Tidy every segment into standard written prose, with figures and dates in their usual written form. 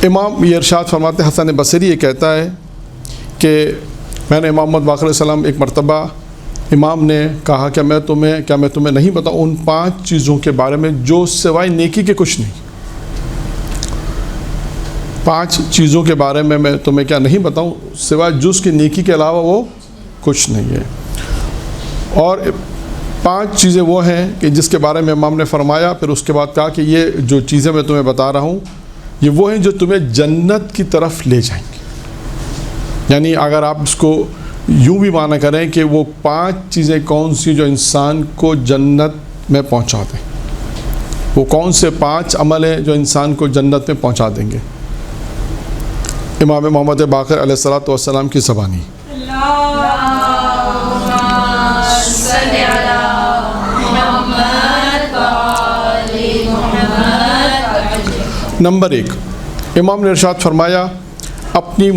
امام یہ ارشاد فرماتے ہیں، حسن بصری یہ کہتا ہے کہ میں نے امام محمد باقر علیہ السلام ایک مرتبہ امام نے کہا کہ میں تمہیں نہیں بتاؤں ان 5 چیزوں کے بارے میں جو سوائے نیکی کے کچھ نہیں. 5 چیزوں کے بارے میں تمہیں کیا نہیں بتاؤں سوائے جز کی نیکی کے علاوہ وہ کچھ نہیں ہے. اور 5 چیزیں وہ ہیں کہ جس کے بارے میں امام نے فرمایا، پھر اس کے بعد کہا کہ یہ جو چیزیں میں تمہیں بتا رہا ہوں یہ وہ ہیں جو تمہیں جنت کی طرف لے جائیں گے. یعنی اگر آپ اس کو یوں بھی معنی کریں کہ وہ 5 چیزیں کون سی جو انسان کو جنت میں پہنچا دیں، وہ کون سے 5 عمل ہیں جو انسان کو جنت میں پہنچا دیں گے. امام محمد باقر علیہ السلام کی زبانی. نمبر 1، امام نے ارشاد فرمایا اپنی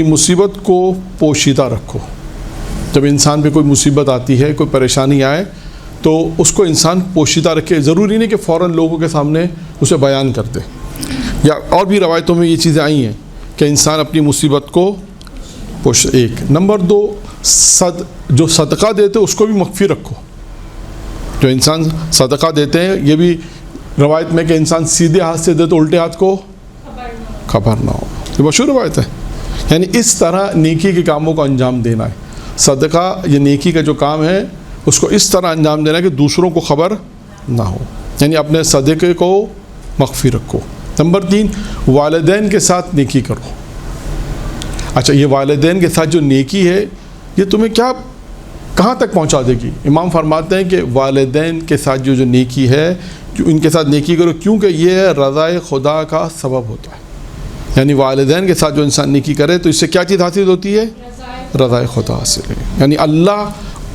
مصیبت کو پوشیدہ رکھو. جب انسان پہ کوئی مصیبت آتی ہے، کوئی پریشانی آئے تو اس کو انسان پوشیدہ رکھے. ضروری نہیں کہ فوراً لوگوں کے سامنے اسے بیان کر دے. یا اور بھی روایتوں میں یہ چیزیں آئی ہیں کہ انسان اپنی مصیبت کو ایک. نمبر 2، جو صدقہ دیتے اس کو بھی مخفی رکھو. جو انسان صدقہ دیتے ہیں یہ بھی روایت میں کہ انسان سیدھے ہاتھ سے دے تو الٹے ہاتھ کو خبر نہ ہو. یہ مشہور روایت ہے. یعنی اس طرح نیکی کے کاموں کو انجام دینا ہے. صدقہ یہ نیکی کا جو کام ہے اس کو اس طرح انجام دینا ہے کہ دوسروں کو خبر نہ ہو. یعنی اپنے صدقے کو مخفی رکھو. نمبر 3، والدین کے ساتھ نیکی کرو. اچھا، یہ والدین کے ساتھ جو نیکی ہے یہ تمہیں کہاں تک پہنچا دے گی؟ امام فرماتے ہیں کہ والدین کے ساتھ جو نیکی ہے ان کے ساتھ نیکی کرو، کیونکہ یہ رضائے خدا کا سبب ہوتا ہے. یعنی والدین کے ساتھ جو انسان نیکی کرے تو اس سے کیا چیز حاصل ہوتی ہے؟ رضائے خدا حاصل ہے. یعنی اللہ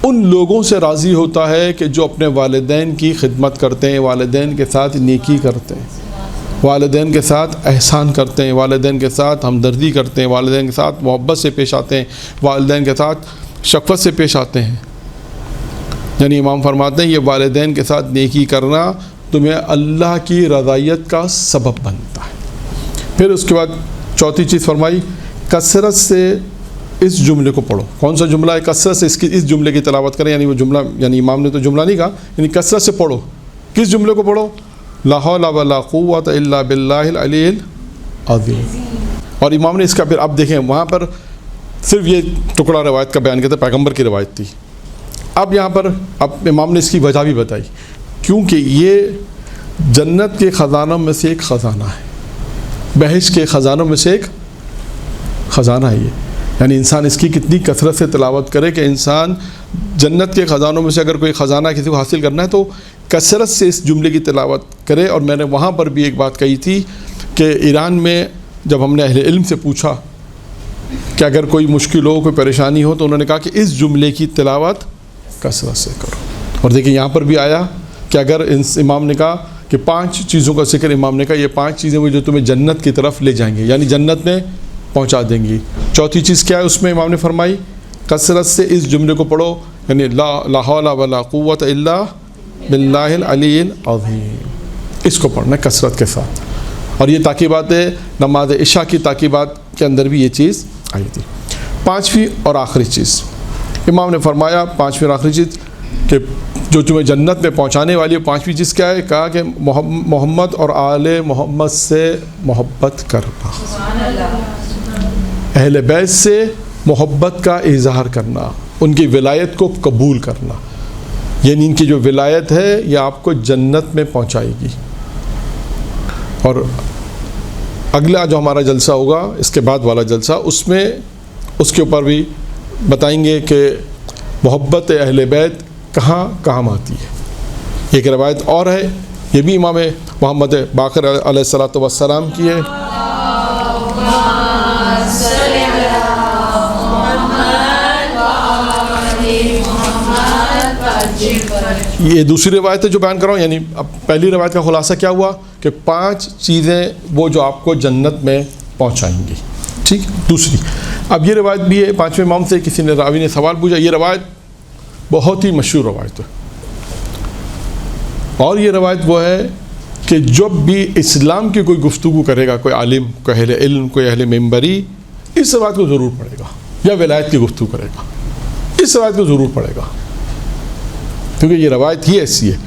ان لوگوں سے راضی ہوتا ہے کہ جو اپنے والدین کی خدمت کرتے ہیں، والدین کے ساتھ نیکی کرتے ہیں، والدین کے ساتھ احسان کرتے ہیں، والدین کے ساتھ ہمدردی کرتے ہیں، والدین کے ساتھ محبت سے پیش آتے ہیں، والدین کے ساتھ شفقت سے پیش آتے ہیں. یعنی امام فرماتے ہیں یہ والدین کے ساتھ نیکی کرنا تمہیں اللہ کی رضائیت کا سبب بنتا ہے. پھر اس کے بعد چوتھی چیز فرمائی، کثرت سے اس جملے کو پڑھو. کون سا جملہ ہے؟ کثرت سے اس جملے کی تلاوت کریں. یعنی وہ جملہ، یعنی امام نے تو جملہ نہیں کہا، یعنی کثرت سے پڑھو. کس جملے کو پڑھو؟ لا حول ولا قوت الا باللہ العلی العظیم. اور امام نے اس کا پھر اب دیکھیں وہاں پر صرف یہ ٹکڑا روایت کا بیان کیا تھا، پیغمبر کی روایت تھی. اب یہاں پر امام نے اس کی وجہ بھی بتائی، کیونکہ یہ جنت کے خزانوں میں سے ایک خزانہ ہے، بہشت کے خزانوں میں سے ایک خزانہ ہے یہ. یعنی انسان اس کی کتنی کثرت سے تلاوت کرے کہ انسان جنت کے خزانوں میں سے اگر کوئی خزانہ کسی کو حاصل کرنا ہے تو کثرت سے اس جملے کی تلاوت کرے. اور میں نے وہاں پر بھی ایک بات کہی تھی کہ ایران میں جب ہم نے اہل علم سے پوچھا کہ اگر کوئی مشکل ہو، کوئی پریشانی ہو، تو انہوں نے کہا کہ اس جملے کی تلاوت کثرت سے کرو. اور دیکھیں یہاں پر بھی آیا کہ اگر امام نے کہا کہ 5 چیزوں کا ذکر، امام نے کہا یہ 5 چیزیں وہ جو تمہیں جنت کی طرف لے جائیں گے، یعنی جنت میں پہنچا دیں گی. چوتھی چیز کیا ہے اس میں؟ امام نے فرمائی کثرت سے اس جملے کو پڑھو، یعنی لا حول ولا قوت الا باللہ العلی العظیم. اس کو پڑھنا ہے کثرت کے ساتھ. اور یہ تاکیبات نماز عشاء کی تاکیبات کے اندر بھی یہ چیز آئی تھی. 5ویں اور آخری چیز امام نے فرمایا، 5ویں اور آخری چیز کہ جو تمہیں جنت میں پہنچانے والی ہے. 5ویں چیز کیا ہے؟ کہا کہ محمد اور آل محمد سے محبت کرنا، اہل بیت سے محبت کا اظہار کرنا، ان کی ولایت کو قبول کرنا. یعنی ان کی جو ولایت ہے یہ آپ کو جنت میں پہنچائے گی. اور اگلا جو ہمارا جلسہ ہوگا اس کے بعد والا جلسہ، اس میں اس کے اوپر بھی بتائیں گے کہ محبت اہل بیت کہاں کہاں آتی ہے. ایک روایت اور ہے، یہ بھی امام محمد باقر علیہ السلام کی ہے. یہ دوسری روایت ہے جو بیان کر رہا ہوں. یعنی اب پہلی روایت کا خلاصہ کیا ہوا کہ 5 چیزیں وہ جو آپ کو جنت میں پہنچائیں گی. ٹھیک. دوسری اب یہ روایت بھی ہے 5ویں امام سے، کسی نے راوی نے سوال پوچھا. یہ روایت بہت ہی مشہور روایت ہے، اور یہ روایت وہ ہے کہ جب بھی اسلام کی کوئی گفتگو کرے گا کوئی عالم، کوئی اہل علم، کوئی اہل ممبری، اس روایت کو ضرور پڑھے گا، یا ولایت کی گفتگو کرے گا اس روایت کو ضرور پڑھے گا، کیونکہ یہ روایت ہی ایسی ہے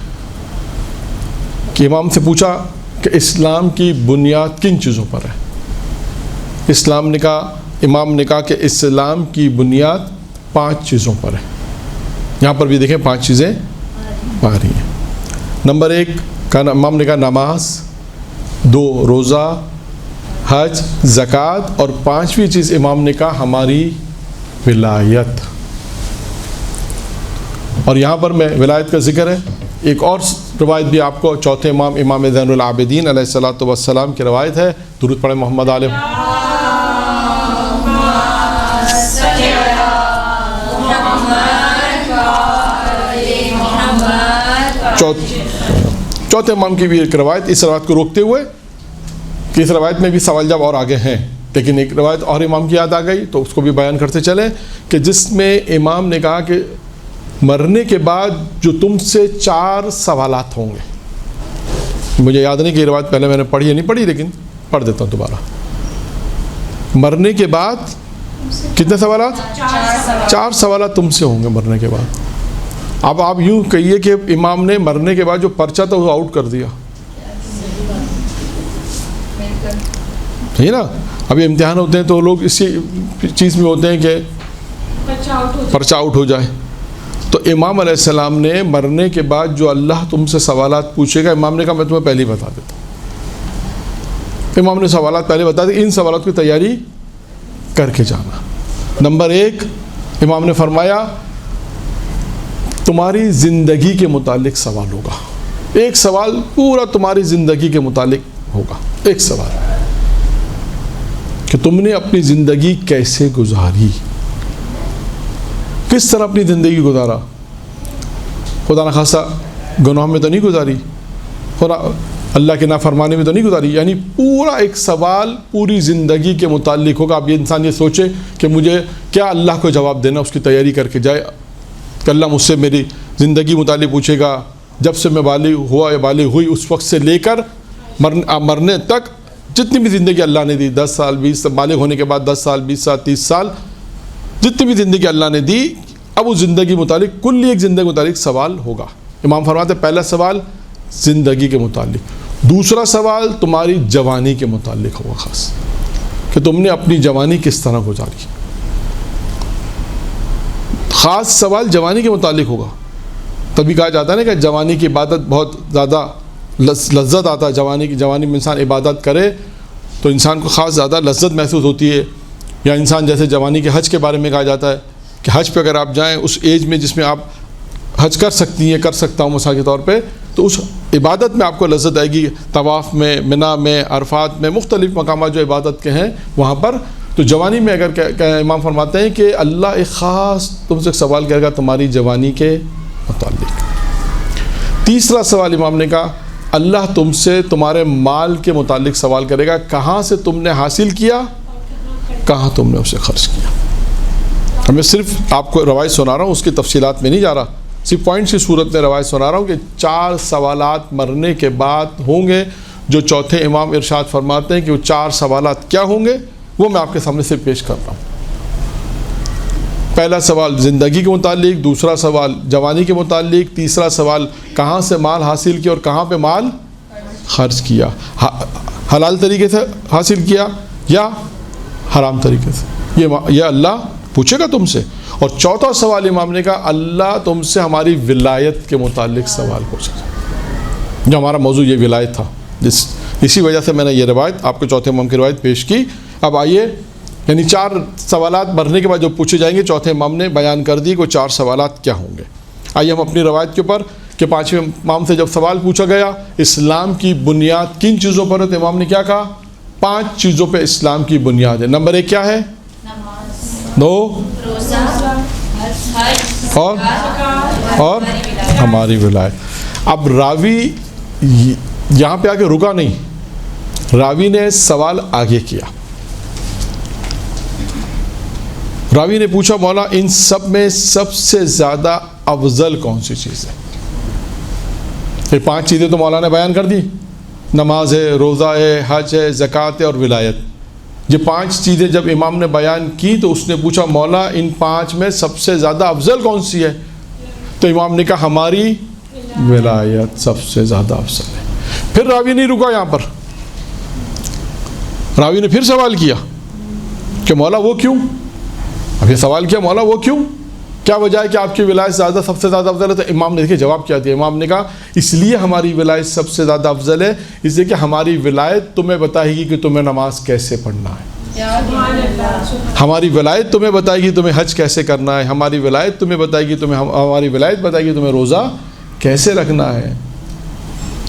کہ امام سے پوچھا کہ اسلام کی بنیاد کن چیزوں پر ہے؟ امام نے کہا کہ اسلام کی بنیاد 5 چیزوں پر ہے۔ یہاں پر بھی دیکھیں 5 چیزیں آ رہی ہیں۔ نمبر 1 امام نے کہا نماز، 2 روزہ، حج، زکوٰۃ، اور 5ویں چیز امام نے کہا ہماری ولایت۔ اور یہاں پر میں ولایت کا ذکر ہے، ایک اور روایت بھی آپ کو چوتھے امام زین العابدین علیہ الصلوۃ والسلام کی روایت ہے، درود پڑھیں محمد علیہ۔ چوتھے امام کی بھی ایک روایت، اس روایت کو روکتے ہوئے کہ اس روایت میں بھی سوال جواب اور آگے ہیں، لیکن ایک روایت اور امام کی یاد آ گئی تو اس کو بھی بیان کرتے چلیں، کہ جس میں امام نے کہا کہ مرنے کے بعد جو تم سے 4 سوالات ہوں گے۔ مجھے یاد نہیں کہ یہ روایت پہلے میں نے پڑھی یا نہیں پڑھی، لیکن پڑھ دیتا ہوں دوبارہ۔ مرنے کے بعد کتنے سوالات؟ 4 سوالات تم سے ہوں گے مرنے کے بعد۔ اب آپ یوں کہیے کہ امام نے مرنے کے بعد جو پرچہ تھا وہ آؤٹ کر دیا، صحیح نا؟ ابھی امتحان ہوتے ہیں تو لوگ اسی چیز میں ہوتے ہیں کہ پرچہ آؤٹ ہو جائے۔ تو امام علیہ السلام نے مرنے کے بعد جو اللہ تم سے سوالات پوچھے گا، امام نے کہا میں تمہیں پہلے ہی بتا دیتا ہوں۔ امام نے سوالات پہلے بتا دی، ان سوالات کی تیاری کر کے جانا۔ نمبر 1 امام نے فرمایا تمہاری زندگی کے متعلق سوال ہوگا، ایک سوال پورا تمہاری زندگی کے متعلق ہوگا، ایک سوال کہ تم نے اپنی زندگی کیسے گزاری، کس طرح اپنی زندگی گزارا، خدا نخواستہ گناہ میں تو نہیں گزاری، خدا اللہ کے نافرمانی میں تو نہیں گزاری، یعنی پورا ایک سوال پوری زندگی کے متعلق ہوگا۔ اب یہ انسان یہ سوچے کہ مجھے کیا اللہ کو جواب دینا، اس کی تیاری کر کے جائے کہ اللہ مجھ سے میری زندگی متعلق پوچھے گا، جب سے میں بالغ ہوا یا بالغ ہوئی اس وقت سے لے کر مرنے تک جتنی بھی زندگی اللہ نے دی، 10 سال 20 بالغ ہونے کے بعد 10 سال 20 سال 30 سال جتنی بھی زندگی اللہ نے دی، اب اس زندگی متعلق کل ایک زندگی متعلق سوال ہوگا۔ امام فرماتے ہیں پہلا سوال زندگی کے متعلق، دوسرا سوال تمہاری جوانی کے متعلق ہوگا، خاص کہ تم نے اپنی جوانی کس طرح گزاری، خاص سوال جوانی کے متعلق ہوگا۔ تبھی کہا جاتا ہے نا کہ جوانی کی عبادت بہت زیادہ لذت آتا ہے، جوانی میں انسان عبادت کرے تو انسان کو خاص زیادہ لذت محسوس ہوتی ہے۔ یا انسان جیسے جوانی کے حج کے بارے میں کہا جاتا ہے کہ حج پہ اگر آپ جائیں اس ایج میں جس میں آپ حج کر سکتی ہیں، کر سکتا ہوں مثال کے طور پہ، تو اس عبادت میں آپ کو لذت آئے گی، طواف میں، منا میں، عرفات میں، مختلف مقامات جو عبادت کے ہیں وہاں پر۔ تو جوانی میں اگر امام فرماتے ہیں کہ اللہ ایک خاص تم سے سوال کرے گا تمہاری جوانی کے متعلق۔ تیسرا سوال امام نے کہا اللہ تم سے تمہارے مال کے متعلق سوال کرے گا، کہاں سے تم نے حاصل کیا، کہاں تم نے اسے خرچ کیا۔ میں صرف آپ کو روایت سنا رہا ہوں، اس کی تفصیلات میں نہیں جا رہا، صرف پوائنٹس کی صورت میں روایت سنا رہا ہوں کہ 4 سوالات مرنے کے بعد ہوں گے، جو چوتھے امام ارشاد فرماتے ہیں کہ وہ 4 سوالات کیا ہوں گے وہ میں آپ کے سامنے سے پیش کر رہا ہوں۔ پہلا سوال زندگی کے متعلق، دوسرا سوال جوانی کے متعلق، تیسرا سوال کہاں سے مال حاصل کیا اور کہاں پہ مال خرچ کیا، حلال طریقے سے حاصل کیا یا حرام طریقے سے، یہ اللہ پوچھے گا تم سے۔ اور چوتھا سوال امام نے کہا اللہ تم سے ہماری ولایت کے متعلق سوال پوچھے گا، جو ہمارا موضوع یہ ولایت تھا، اسی وجہ سے میں نے یہ روایت آپ کو چوتھے امام کی روایت پیش کی۔ اب آئیے، یعنی 4 سوالات مرنے کے بعد جو پوچھے جائیں گے، چوتھے امام نے بیان کر دی کہ 4 سوالات کیا ہوں گے۔ آئیے ہم اپنی روایت کے اوپر کہ 5ویں امام سے جب سوال پوچھا گیا اسلام کی بنیاد کن چیزوں پر ہے، تو امام نے کیا کہا 5 چیزوں پہ اسلام کی بنیاد ہے۔ نمبر 1 کیا ہے؟ نماز، 2 روزہ، اور ہماری ولایت۔ اب راوی یہاں پہ آگے رکا نہیں، راوی نے سوال آگے کیا، راوی نے پوچھا مولا ان سب میں سب سے زیادہ افضل کون سی چیز ہے؟ یہ 5 چیزیں تو مولا نے بیان کر دی، نماز ہے، روزہ ہے، حج ہے، زکوٰۃ ہے اور ولایت. یہ 5 چیزیں جب امام نے بیان کی تو اس نے پوچھا مولا ان 5 میں سب سے زیادہ افضل کون سی ہے؟ تو امام نے کہا ہماری ولایت سب سے زیادہ افضل ہے. پھر راوی نہیں رکا یہاں پر، راوی نے پھر سوال کیا کہ مولا وہ کیوں؟ اب یہ سوال کیا مولا وہ کیوں، کیا وجہ ہے کہ آپ کی ولایت سب سے زیادہ افضل ہے؟ تو امام نے دیکھیں جواب کیا دیا. امام نے کہا اس لیے ہماری ولایت سب سے زیادہ افضل ہے اس لیے کہ ہماری ولایت تمہیں بتائے گی کہ تمہیں نماز کیسے پڑھنا ہے، ہماری ولایت تمہیں بتائے گی تمہیں حج کیسے کرنا ہے، ہماری ولایت تمہیں بتائے گی ہماری ولایت بتائے گی تمہیں روزہ کیسے رکھنا ہے.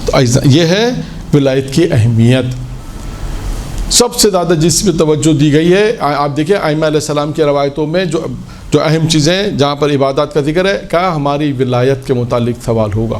تو یہ ہے ولایت کی اہمیت. سب سے زیادہ جس پہ توجہ دی گئی ہے آپ دیکھیں ائمہ علیہ السلام کی روایتوں میں جو اہم چیزیں جہاں پر عبادات کا ذکر ہے کہا ہماری ولایت کے متعلق سوال ہوگا.